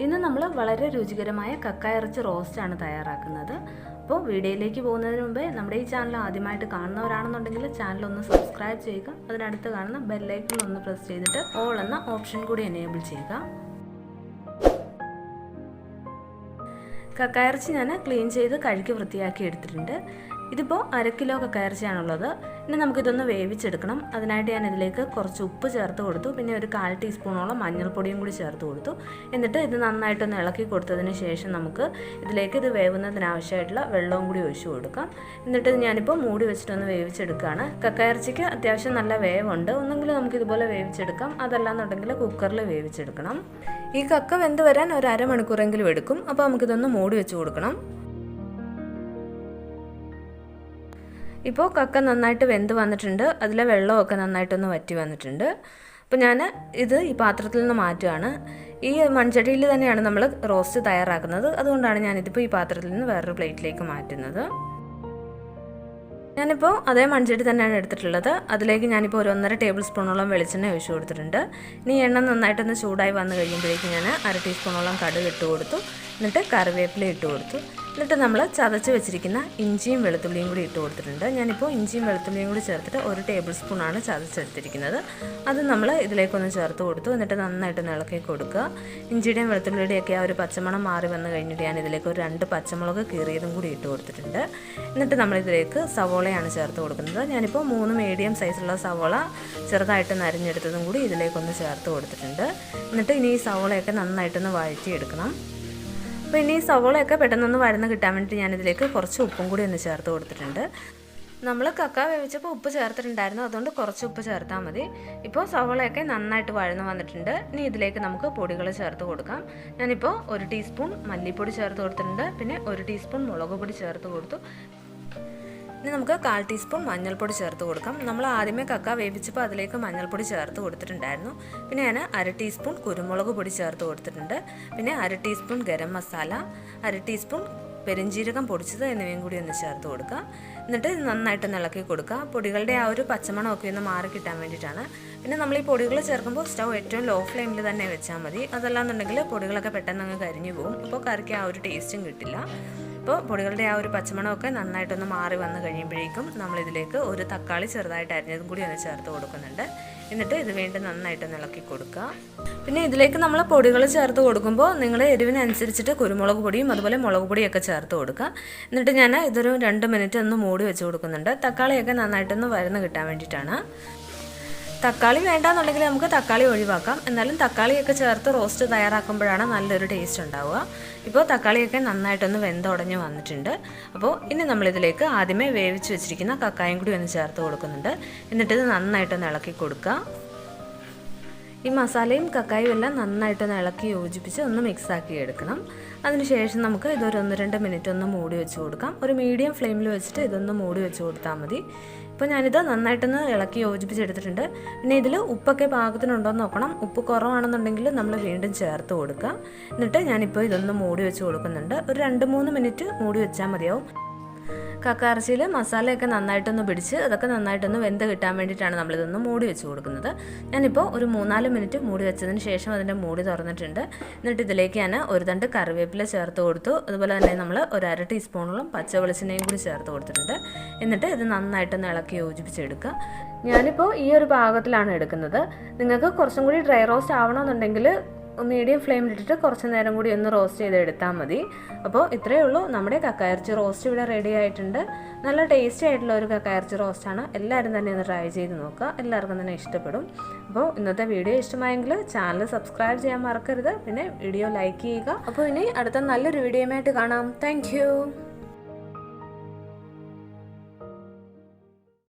ഇന്ന് നമ്മൾ വളരെ രുചികരമായ കക്ക ഇറച്ചി റോസ്റ്റാണ് തയ്യാറാക്കുന്നത്. അപ്പോൾ വീഡിയോയിലേക്ക് പോകുന്നതിന് മുമ്പേ നമ്മുടെ ഈ ചാനൽ ആദ്യമായിട്ട് കാണുന്നവരാണെന്നുണ്ടെങ്കിൽ ചാനൽ ഒന്ന് സബ്സ്ക്രൈബ് ചെയ്യുക. അതിനടുത്ത് കാണുന്ന ബെല്ലൈക്കൺ ഒന്ന് പ്രസ് ചെയ്തിട്ട് ഓൾ എന്ന ഓപ്ഷൻ കൂടി എനേബിൾ ചെയ്യുക. കക്ക ഇറച്ചി ഞാൻ ക്ലീൻ ചെയ്ത് കഴുകി വൃത്തിയാക്കി എടുത്തിട്ടുണ്ട്. ഇതിപ്പോൾ 1/2 കിലോ കക്കയിറച്ചിയാണുള്ളത്. ഇനി നമുക്കിതൊന്ന് വേവിച്ചെടുക്കണം. അതിനായിട്ട് ഞാൻ ഇതിലേക്ക് കുറച്ച് ഉപ്പ് ചേർത്ത് കൊടുത്തു. പിന്നെ ഒരു 1/4 ടീസ്പൂണോളം മഞ്ഞൾപ്പൊടിയും കൂടി ചേർത്ത് കൊടുത്തു. എന്നിട്ട് ഇത് നന്നായിട്ടൊന്ന് ഇളക്കി കൊടുത്തതിന് ശേഷം നമുക്ക് ഇതിലേക്ക് ഇത് വേവുന്നതിനാവശ്യമായിട്ടുള്ള വെള്ളവും കൂടി ഒഴിച്ചു കൊടുക്കാം. എന്നിട്ട് ഞാനിപ്പോൾ മൂടി വെച്ചിട്ടൊന്ന് വേവിച്ചെടുക്കുകയാണ്. കക്കയിറച്ചിക്ക് അത്യാവശ്യം നല്ല വേവുണ്ട്. ഒന്നെങ്കിൽ നമുക്കിതുപോലെ വേവിച്ചെടുക്കാം, അതല്ലാന്നുണ്ടെങ്കിൽ കുക്കറിൽ വേവിച്ചെടുക്കണം. ഈ കക്ക വെന്ത് വരാൻ ഒരു അരമണിക്കൂറെങ്കിലും എടുക്കും. അപ്പോൾ നമുക്കിതൊന്ന് മൂടി വെച്ച് കൊടുക്കണം. ഇപ്പോൾ കക്ക നന്നായിട്ട് വെന്ത് വന്നിട്ടുണ്ട്. അതിലെ വെള്ളമൊക്കെ നന്നായിട്ടൊന്ന് വറ്റി വന്നിട്ടുണ്ട്. അപ്പോൾ ഞാൻ ഇത് ഈ പാത്രത്തിൽ നിന്ന് മാറ്റുകയാണ്. ഈ മൺചട്ടിയിൽ തന്നെയാണ് നമ്മൾ റോസ്റ്റ് തയ്യാറാക്കുന്നത്. അതുകൊണ്ടാണ് ഞാനിതിപ്പോൾ ഈ പാത്രത്തിൽ നിന്ന് വേറൊരു പ്ലേറ്റിലേക്ക് മാറ്റുന്നത്. ഞാനിപ്പോൾ അതേ മൺചട്ടി തന്നെയാണ് എടുത്തിട്ടുള്ളത്. അതിലേക്ക് ഞാനിപ്പോൾ ഒരു 1.5 ടേബിൾ സ്പൂണോളം വെളിച്ചെണ്ണ ഒഴിച്ചു കൊടുത്തിട്ടുണ്ട്. ഇനി എണ്ണ നന്നായിട്ടൊന്ന് ചൂടായി വന്നു കഴിയുമ്പോഴേക്കും ഞാൻ 1/2 ടീസ്പൂണോളം കടുക് ഇട്ട് കൊടുത്തു. എന്നിട്ട് കറിവേപ്പില ഇട്ട് കൊടുത്തു. എന്നിട്ട് നമ്മൾ ചതച്ച് വെച്ചിരിക്കുന്ന ഇഞ്ചിയും വെളുത്തുള്ളിയും കൂടി ഇട്ട് കൊടുത്തിട്ടുണ്ട്. ഞാനിപ്പോൾ ഇഞ്ചിയും വെളുത്തുള്ളിയും കൂടി ചേർത്തിട്ട് 1 ടേബിൾ സ്പൂണാണ് ചതച്ചെടുത്തിരിക്കുന്നത്. അത് നമ്മൾ ഇതിലേക്കൊന്ന് ചേർത്ത് കൊടുത്തു. എന്നിട്ട് നന്നായിട്ടൊന്ന് ഇളക്കി കൊടുക്കുക. ഇഞ്ചിയുടെയും വെളുത്തുള്ളിയുടെയൊക്കെ ആ ഒരു പച്ചമണം മാറി വന്നു കഴിഞ്ഞിട്ട് ഞാൻ ഇതിലേക്ക് ഒരു 2 പച്ചമുളക് കീറിയതും കൂടി ഇട്ട് കൊടുത്തിട്ടുണ്ട്. എന്നിട്ട് നമ്മളിതിലേക്ക് സവോളയാണ് ചേർത്ത് കൊടുക്കുന്നത്. ഞാനിപ്പോൾ 3 മീഡിയം സൈസുള്ള സവോള ചെറുതായിട്ട് നരിഞ്ഞെടുത്തതും കൂടി ഇതിലേക്കൊന്ന് ചേർത്ത് കൊടുത്തിട്ടുണ്ട്. എന്നിട്ട് ഇനി ഈ സവോളയൊക്കെ നന്നായിട്ടൊന്ന് വഴറ്റിയെടുക്കണം. അപ്പോൾ ഇനി ഈ സവോളയൊക്കെ പെട്ടെന്നൊന്ന് വഴന്ന് കിട്ടാൻ വേണ്ടിയിട്ട് ഞാനിതിലേക്ക് കുറച്ച് ഉപ്പും കൂടി ഒന്ന് ചേർത്ത് കൊടുത്തിട്ടുണ്ട്. നമ്മൾ കക്ക വേവിച്ചപ്പോൾ ഉപ്പ് ചേർത്തിട്ടുണ്ടായിരുന്നു, അതുകൊണ്ട് കുറച്ച് ഉപ്പ് ചേർത്താൽ മതി. ഇപ്പോൾ സവോളയൊക്കെ നന്നായിട്ട് വഴന്ന് വന്നിട്ടുണ്ട്. ഇനി ഇതിലേക്ക് നമുക്ക് പൊടികൾ ചേർത്ത് കൊടുക്കാം. ഞാനിപ്പോൾ 1 ടീസ്പൂൺ മല്ലിപ്പൊടി ചേർത്ത് കൊടുത്തിട്ടുണ്ട്. പിന്നെ 1 ടീസ്പൂൺ മുളക് പൊടി ചേർത്ത് കൊടുത്തു. ഇനി നമുക്ക് 1/4 ടീസ്പൂൺ മഞ്ഞൾപ്പൊടി ചേർത്ത് കൊടുക്കാം. നമ്മൾ ആദ്യമേ കക്ക വേവിച്ചപ്പോൾ അതിലേക്ക് മഞ്ഞൾപ്പൊടി ചേർത്ത് കൊടുത്തിട്ടുണ്ടായിരുന്നു. പിന്നെ ഞാൻ 1/2 ടീസ്പൂൺ കുരുമുളക് പൊടി ചേർത്ത് കൊടുത്തിട്ടുണ്ട്. പിന്നെ 1/2 ടീസ്പൂൺ ഗരം മസാല, 1/2 ടീസ്പൂൺ പെരുംജീരകം പൊടിച്ചത് എന്നിവയും കൂടി ഒന്ന് ചേർത്ത് കൊടുക്കുക. എന്നിട്ട് നന്നായിട്ടൊന്ന് ഇളക്കി കൊടുക്കുക. പൊടികളുടെ ആ ഒരു പച്ചമണമൊക്കെ ഒന്ന് മാറി കിട്ടാൻ വേണ്ടിയിട്ടാണ്. പിന്നെ നമ്മൾ ഈ പൊടികൾ ചേർക്കുമ്പോൾ സ്റ്റൗ ഏറ്റവും ലോ ഫ്ലെയിമിൽ തന്നെ വെച്ചാൽ മതി. അതല്ലാന്നുണ്ടെങ്കിൽ പൊടികളൊക്കെ പെട്ടെന്ന് അങ്ങ് കരിഞ്ഞു പോകും. അപ്പോൾ കറിക്ക് ആ ഒരു ടേസ്റ്റും കിട്ടില്ല. അപ്പോൾ പൊടികളുടെ ആ ഒരു പച്ചമണമൊക്കെ നന്നായിട്ടൊന്ന് മാറി വന്ന് കഴിയുമ്പോഴേക്കും നമ്മളിതിലേക്ക് ഒരു തക്കാളി ചെറുതായിട്ട് അരിഞ്ഞതും കൂടി ഒന്ന് ചേർത്ത് കൊടുക്കുന്നുണ്ട്. എന്നിട്ട് ഇത് വീണ്ടും നന്നായിട്ടൊന്ന് ഇളക്കി കൊടുക്കുക. പിന്നെ ഇതിലേക്ക് നമ്മൾ പൊടികൾ ചേർത്ത് കൊടുക്കുമ്പോൾ നിങ്ങൾ എരിവിനനുസരിച്ചിട്ട് കുരുമുളക് പൊടിയും അതുപോലെ മുളക് പൊടിയൊക്കെ ചേർത്ത് കൊടുക്കുക. എന്നിട്ട് ഞാൻ ഇതൊരു 2 മിനിറ്റ് ഒന്ന് മൂടി വെച്ച് കൊടുക്കുന്നുണ്ട്. തക്കാളിയൊക്കെ നന്നായിട്ടൊന്ന് വഴന്ന് കിട്ടാൻ വേണ്ടിയിട്ടാണ്. തക്കാളി വേണ്ടാന്നുണ്ടെങ്കിൽ നമുക്ക് തക്കാളി ഒഴിവാക്കാം. എന്നാലും തക്കാളിയൊക്കെ ചേർത്ത് റോസ്റ്റ് തയ്യാറാക്കുമ്പോഴാണ് നല്ലൊരു ടേസ്റ്റ് ഉണ്ടാവുക. ഇപ്പോൾ തക്കാളിയൊക്കെ നന്നായിട്ടൊന്ന് വെന്തുടഞ്ഞ് വന്നിട്ടുണ്ട്. അപ്പോൾ ഇനി നമ്മളിതിലേക്ക് ആദ്യമേ വേവിച്ച് വെച്ചിരിക്കുന്ന കക്കായും കൂടി ഒന്ന് ചേർത്ത് കൊടുക്കുന്നുണ്ട്. എന്നിട്ടിത് നന്നായിട്ടൊന്ന് ഇളക്കി കൊടുക്കുക. ഈ മസാലയും കക്കായും എല്ലാം നന്നായിട്ടൊന്ന് ഇളക്കി യോജിപ്പിച്ച് ഒന്ന് മിക്സാക്കി എടുക്കണം. അതിനുശേഷം നമുക്ക് ഇതൊരു 1-2 മിനിറ്റ് ഒന്ന് മൂടി വെച്ച് കൊടുക്കാം. ഒരു മീഡിയം ഫ്ലെയിമിൽ വെച്ചിട്ട് ഇതൊന്ന് മൂടി വെച്ച് കൊടുത്താൽ മതി. ഇപ്പോൾ ഞാനിത് നന്നായിട്ടൊന്ന് ഇളക്കി യോജിപ്പിച്ചെടുത്തിട്ടുണ്ട്. പിന്നെ ഇതിൽ ഉപ്പൊക്കെ പാകത്തിനുണ്ടോ എന്ന് നോക്കണം. ഉപ്പ് കുറവാണെന്നുണ്ടെങ്കിൽ നമ്മൾ വീണ്ടും ചേർത്ത് കൊടുക്കുക. എന്നിട്ട് ഞാനിപ്പോൾ ഇതൊന്ന് മൂടി വെച്ച് കൊടുക്കുന്നുണ്ട്. ഒരു 2-3 മിനിറ്റ് മൂടി വെച്ചാൽ മതിയാവും. കക്ക ഇറച്ചിയിൽ മസാലയൊക്കെ നന്നായിട്ടൊന്ന് പിടിച്ച് അതൊക്കെ നന്നായിട്ടൊന്ന് വെന്ത് കിട്ടാൻ വേണ്ടിയിട്ടാണ് നമ്മളിതൊന്ന് മൂടി വെച്ച് കൊടുക്കുന്നത്. ഞാനിപ്പോൾ ഒരു 3-4 മിനിറ്റ് മൂടി വെച്ചതിന് ശേഷം അതിൻ്റെ മൂടി തുറന്നിട്ടുണ്ട്. എന്നിട്ട് ഇതിലേക്ക് ഞാൻ ഒരു തണ്ട് കറിവേപ്പില ചേർത്ത് കൊടുത്തു. അതുപോലെ തന്നെ നമ്മൾ ഒരു 1/2 ടീസ്പൂണോളം പച്ച വെളിച്ചെണ്ണയും കൂടി ചേർത്ത് കൊടുത്തിട്ടുണ്ട്. എന്നിട്ട് ഇത് നന്നായിട്ടൊന്ന് ഇളക്കി യോജിപ്പിച്ചെടുക്കുക. ഞാനിപ്പോൾ ഈ ഒരു പാകത്തിലാണ് എടുക്കുന്നത്. നിങ്ങൾക്ക് കുറച്ചും കൂടി ഡ്രൈ റോസ്റ്റ് ആവണമെന്നുണ്ടെങ്കിൽ മീഡിയം ഫ്ലെയിമിലിട്ടിട്ട് കുറച്ച് നേരം കൂടി ഒന്ന് റോസ്റ്റ് ചെയ്ത് എടുത്താൽ മതി. അപ്പോൾ ഇത്രയേ ഉള്ളൂ, നമ്മുടെ കക്കയിറച്ചി റോസ്റ്റ് ഇവിടെ റെഡി ആയിട്ടുണ്ട്. നല്ല ടേസ്റ്റി ആയിട്ടുള്ള ഒരു കക്കയിറച്ചി റോസ്റ്റാണ്. എല്ലാവരും തന്നെ ഒന്ന് ട്രൈ ചെയ്ത് നോക്കുക. എല്ലാവർക്കും തന്നെ ഇഷ്ടപ്പെടും. അപ്പോൾ ഇന്നത്തെ വീഡിയോ ഇഷ്ടമായെങ്കിൽ ചാനൽ സബ്സ്ക്രൈബ് ചെയ്യാൻ മറക്കരുത്. പിന്നെ വീഡിയോ ലൈക്ക് ചെയ്യുക. അപ്പോൾ ഇനി അടുത്ത നല്ലൊരു വീഡിയോയുമായിട്ട് കാണാം. താങ്ക്